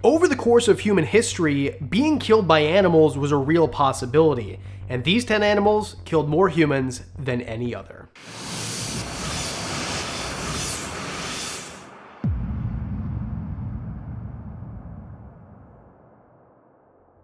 Over the course of human history, being killed by animals was a real possibility, and these 10 animals killed more humans than any other.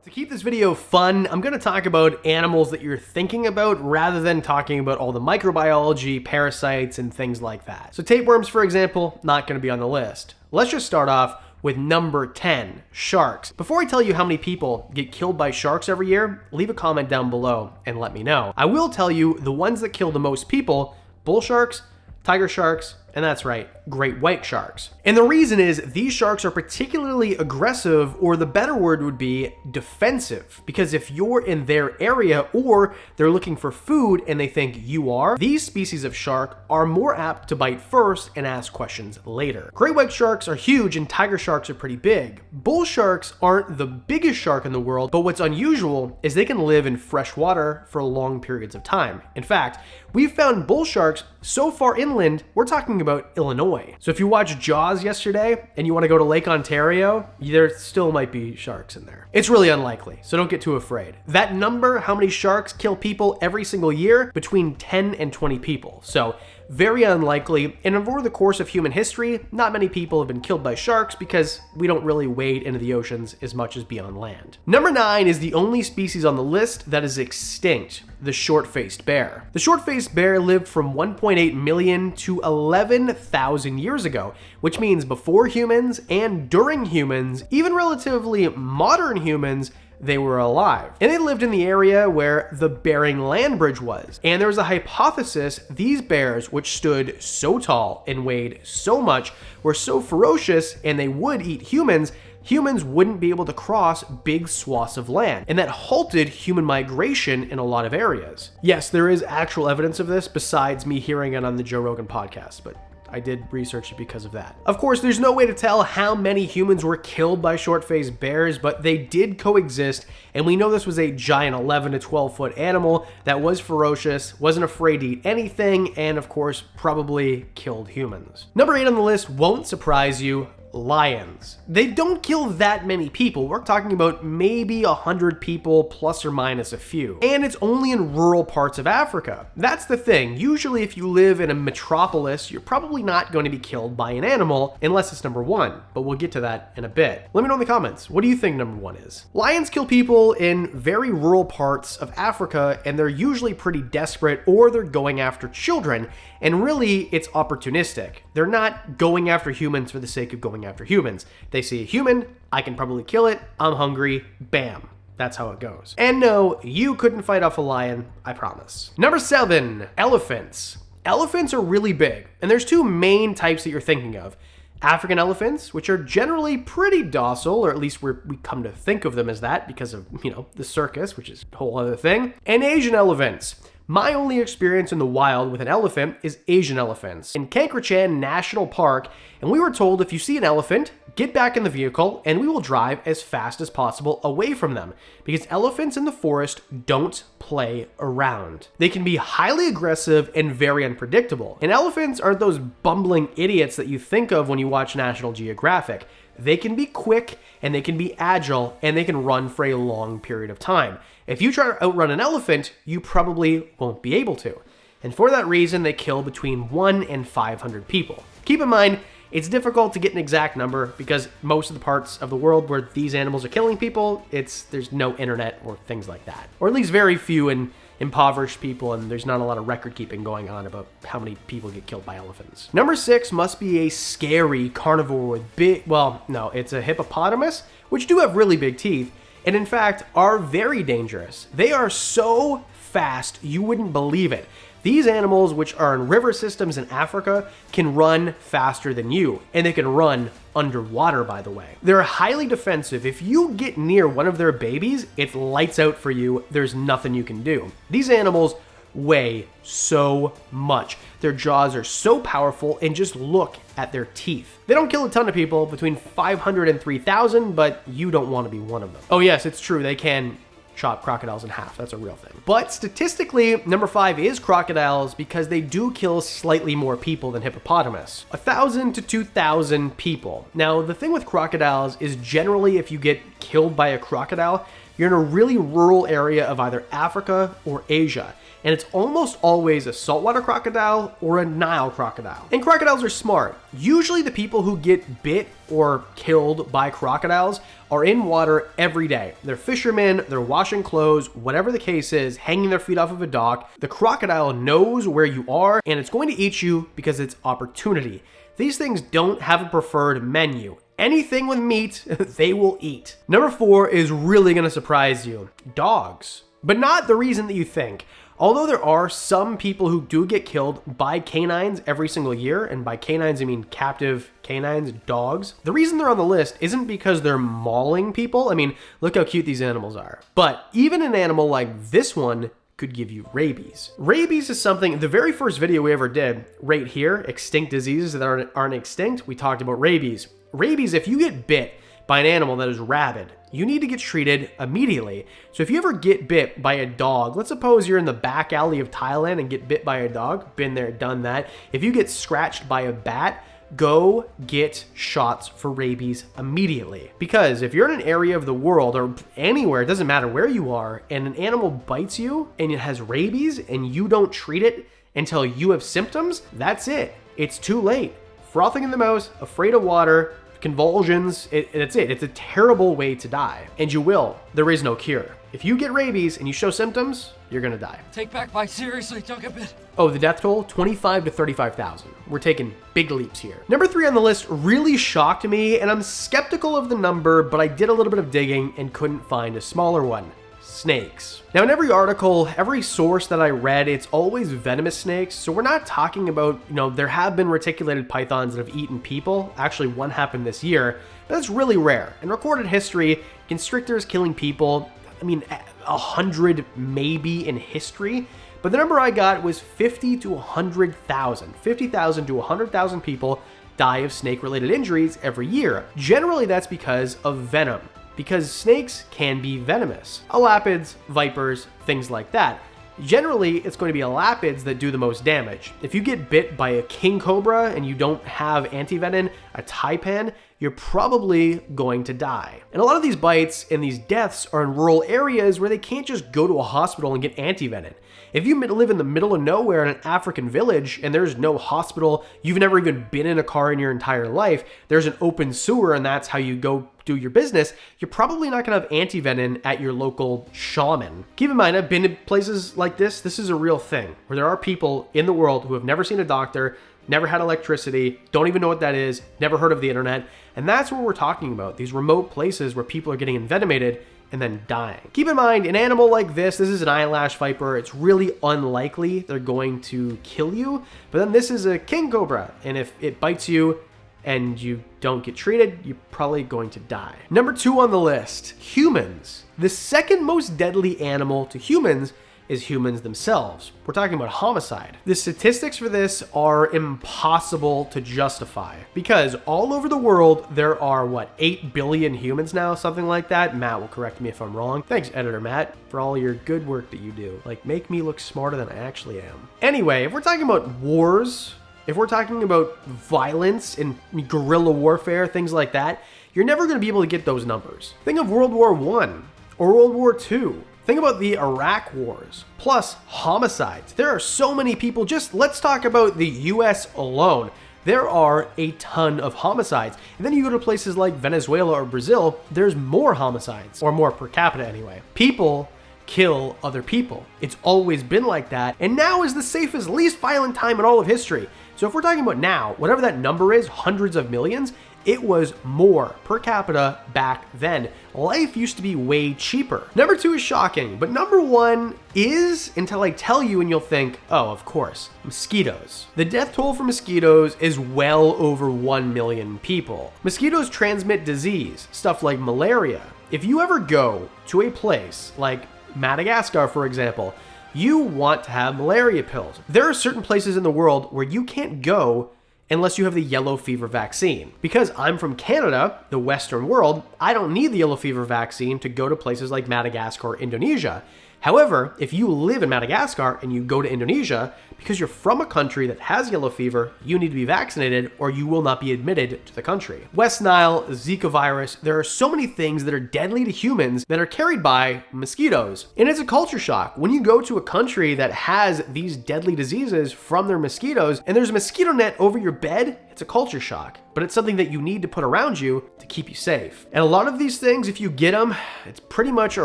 To keep this video fun, I'm going to talk about animals that you're thinking about rather than talking about all the microbiology, parasites, and things like that. So tapeworms, for example, not going to be on the list. Let's just start off with number 10, sharks. Before I tell you how many people get killed by sharks every year, leave a comment down below and let me know. I will tell you the ones that kill the most people: bull sharks, tiger sharks, and that's right, great white sharks. And the reason is these sharks are particularly aggressive, or the better word would be defensive, because if you're in their area or they're looking for food and they think you are, these species of shark are more apt to bite first and ask questions later. Great white sharks are huge and tiger sharks are pretty big. Bull sharks aren't the biggest shark in the world, but what's unusual is they can live in fresh water for long periods of time. In fact, we've found bull sharks so far inland, we're talking about Illinois. So if you watched Jaws yesterday and you want to go to Lake Ontario, there still might be sharks in there. It's really unlikely, so don't get too afraid. That number, how many sharks kill people every single year? Between 10 and 20 people. So very unlikely, and over the course of human history, not many people have been killed by sharks because we don't really wade into the oceans as much as be on land. Number 9 is the only species on the list that is extinct, the short-faced bear. The short-faced bear lived from 1.8 million to 11,000 years ago, which means before humans and during humans, even relatively modern humans, they were alive. And they lived in the area where the Bering Land Bridge was. And there was a hypothesis these bears, which stood so tall and weighed so much, were so ferocious and they would eat humans, humans wouldn't be able to cross big swaths of land, and that halted human migration in a lot of areas. Yes, there is actual evidence of this besides me hearing it on the Joe Rogan podcast, but I did research it because of that. Of course, there's no way to tell how many humans were killed by short-faced bears, but they did coexist, and we know this was a giant 11 to 12 foot animal that was ferocious, wasn't afraid to eat anything, and of course, probably killed humans. Number 8 on the list won't surprise you: lions. They don't kill that many people. We're talking about maybe 100 people plus or minus a few. And it's only in rural parts of Africa. That's the thing. Usually if you live in a metropolis, you're probably not going to be killed by an animal unless it's number 1, but we'll get to that in a bit. Let me know in the comments, what do you think number 1 is? Lions kill people in very rural parts of Africa, and they're usually pretty desperate, or they're going after children, and really it's opportunistic. They're not going after humans for the sake of going after humans. They see a human, I can probably kill it, I'm hungry, bam. That's how it goes. And no, you couldn't fight off a lion, I promise. Number 7, elephants. Elephants are really big, and there's 2 main types that you're thinking of. African elephants, which are generally pretty docile, or at least we come to think of them as that because of, the circus, which is a whole other thing. And Asian elephants. My only experience in the wild with an elephant is Asian elephants in Kankrachan National Park, and we were told if you see an elephant, get back in the vehicle and we will drive as fast as possible away from them, because elephants in the forest don't play around. They can be highly aggressive and very unpredictable, and elephants aren't those bumbling idiots that you think of when you watch National Geographic. They can be quick, and they can be agile, and they can run for a long period of time. If you try to outrun an elephant, you probably won't be able to. And for that reason, they kill between 1 and 500 people. Keep in mind, it's difficult to get an exact number because most of the parts of the world where these animals are killing people, there's no internet or things like that. Or at least very few in impoverished people, and there's not a lot of record keeping going on about how many people get killed by elephants. Number 6 must be a scary carnivore with it's a hippopotamus, which do have really big teeth, and in fact are very dangerous. They are so fast, you wouldn't believe it. These animals, which are in river systems in Africa, can run faster than you, and they can run underwater, by the way. They're highly defensive. If you get near one of their babies, it's lights out for you. There's nothing you can do. These animals weigh so much. Their jaws are so powerful, and just look at their teeth. They don't kill a ton of people, between 500 and 3,000, but you don't want to be one of them. Oh yes, it's true, they can chop crocodiles in half. That's a real thing. But statistically, number 5 is crocodiles because they do kill slightly more people than hippopotamus. 1,000 to 2,000 people. Now, the thing with crocodiles is generally if you get killed by a crocodile, you're in a really rural area of either Africa or Asia. And it's almost always a saltwater crocodile or a Nile crocodile. And crocodiles are smart. Usually the people who get bit or killed by crocodiles are in water every day. They're fishermen, they're washing clothes, whatever the case is, hanging their feet off of a dock. The crocodile knows where you are and it's going to eat you because it's opportunity. These things don't have a preferred menu. Anything with meat, they will eat. Number 4 is really gonna surprise you. Dogs. But not the reason that you think. Although there are some people who do get killed by canines every single year, and by canines I mean captive canines, dogs, the reason they're on the list isn't because they're mauling people. I mean, look how cute these animals are. But even an animal like this one could give you rabies. Rabies is something, the very first video we ever did, right here, extinct diseases that aren't extinct, we talked about rabies. Rabies, if you get bit by an animal that is rabid, you need to get treated immediately. So if you ever get bit by a dog, let's suppose you're in the back alley of Thailand and get bit by a dog, been there, done that. If you get scratched by a bat, go get shots for rabies immediately. Because if you're in an area of the world or anywhere, it doesn't matter where you are, and an animal bites you and it has rabies and you don't treat it until you have symptoms, that's it. It's too late. Frothing in the mouth, afraid of water, convulsions, that's it. It's a terrible way to die. And you will. There is no cure. If you get rabies and you show symptoms, you're gonna die. Take back my seriously, don't get bit. Oh, the death toll, 25 to 35,000. We're taking big leaps here. Number 3 on the list really shocked me, and I'm skeptical of the number, but I did a little bit of digging and couldn't find a smaller one. Snakes. Now in every article, every source that I read, it's always venomous snakes. So we're not talking about, there have been reticulated pythons that have eaten people. Actually, one happened this year, but that's really rare. In recorded history, constrictors killing people, 100 maybe in history, but the number I got was 50 to 100,000. 50,000 to 100,000 people die of snake-related injuries every year. Generally, that's because of venom, because snakes can be venomous. Elapids, vipers, things like that. Generally, it's going to be elapids that do the most damage. If you get bit by a king cobra and you don't have antivenin, a taipan, you're probably going to die. And a lot of these bites and these deaths are in rural areas where they can't just go to a hospital and get antivenin. If you live in the middle of nowhere in an African village and there's no hospital, you've never even been in a car in your entire life, there's an open sewer and that's how you go do your business, you're probably not gonna have antivenin at your local shaman. Keep in mind, I've been to places like this. This is a real thing where there are people in the world who have never seen a doctor, never had electricity, don't even know what that is, never heard of the internet. And that's what we're talking about, these remote places where people are getting envenomated and then dying. Keep in mind, an animal like this is an eyelash viper. It's really unlikely they're going to kill you, but then this is a king cobra. And if it bites you and you don't get treated, you're probably going to die. Number 2 on the list, humans. The second most deadly animal to humans is humans themselves. We're talking about homicide. The statistics for this are impossible to justify because all over the world, there are 8 billion humans now, something like that. Matt will correct me if I'm wrong. Thanks, editor Matt, for all your good work that you do. Make me look smarter than I actually am. Anyway, if we're talking about wars, if we're talking about violence and guerrilla warfare, things like that, you're never gonna be able to get those numbers. Think of World War I or World War II. Think about the Iraq wars, plus homicides. There are so many people, let's talk about the US alone. There are a ton of homicides. And then you go to places like Venezuela or Brazil, there's more homicides, or more per capita anyway. People kill other people. It's always been like that, and now is the safest, least violent time in all of history. So if we're talking about now, whatever that number is, hundreds of millions, it was more per capita back then. Life used to be way cheaper. Number 2 is shocking, but number 1 is, until I tell you and you'll think, oh, of course, mosquitoes. The death toll for mosquitoes is well over 1 million people. Mosquitoes transmit disease, stuff like malaria. If you ever go to a place like Madagascar, for example, you want to have malaria pills. There are certain places in the world where you can't go unless you have the yellow fever vaccine. Because I'm from Canada, the Western world, I don't need the yellow fever vaccine to go to places like Madagascar or Indonesia. However, if you live in Madagascar and you go to Indonesia, because you're from a country that has yellow fever, you need to be vaccinated or you will not be admitted to the country. West Nile, Zika virus, there are so many things that are deadly to humans that are carried by mosquitoes. And it's a culture shock. When you go to a country that has these deadly diseases from their mosquitoes and there's a mosquito net over your bed, it's a culture shock. But it's something that you need to put around you to keep you safe. And a lot of these things, if you get them, it's pretty much a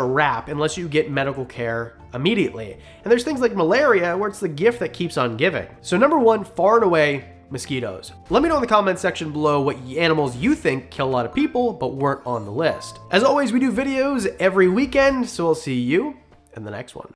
wrap unless you get medical care immediately. And there's things like malaria where it's the gift that keeps on giving. So number one, far and away, mosquitoes. Let me know in the comments section below what animals you think kill a lot of people but weren't on the list. As always, we do videos every weekend, so I'll see you in the next one.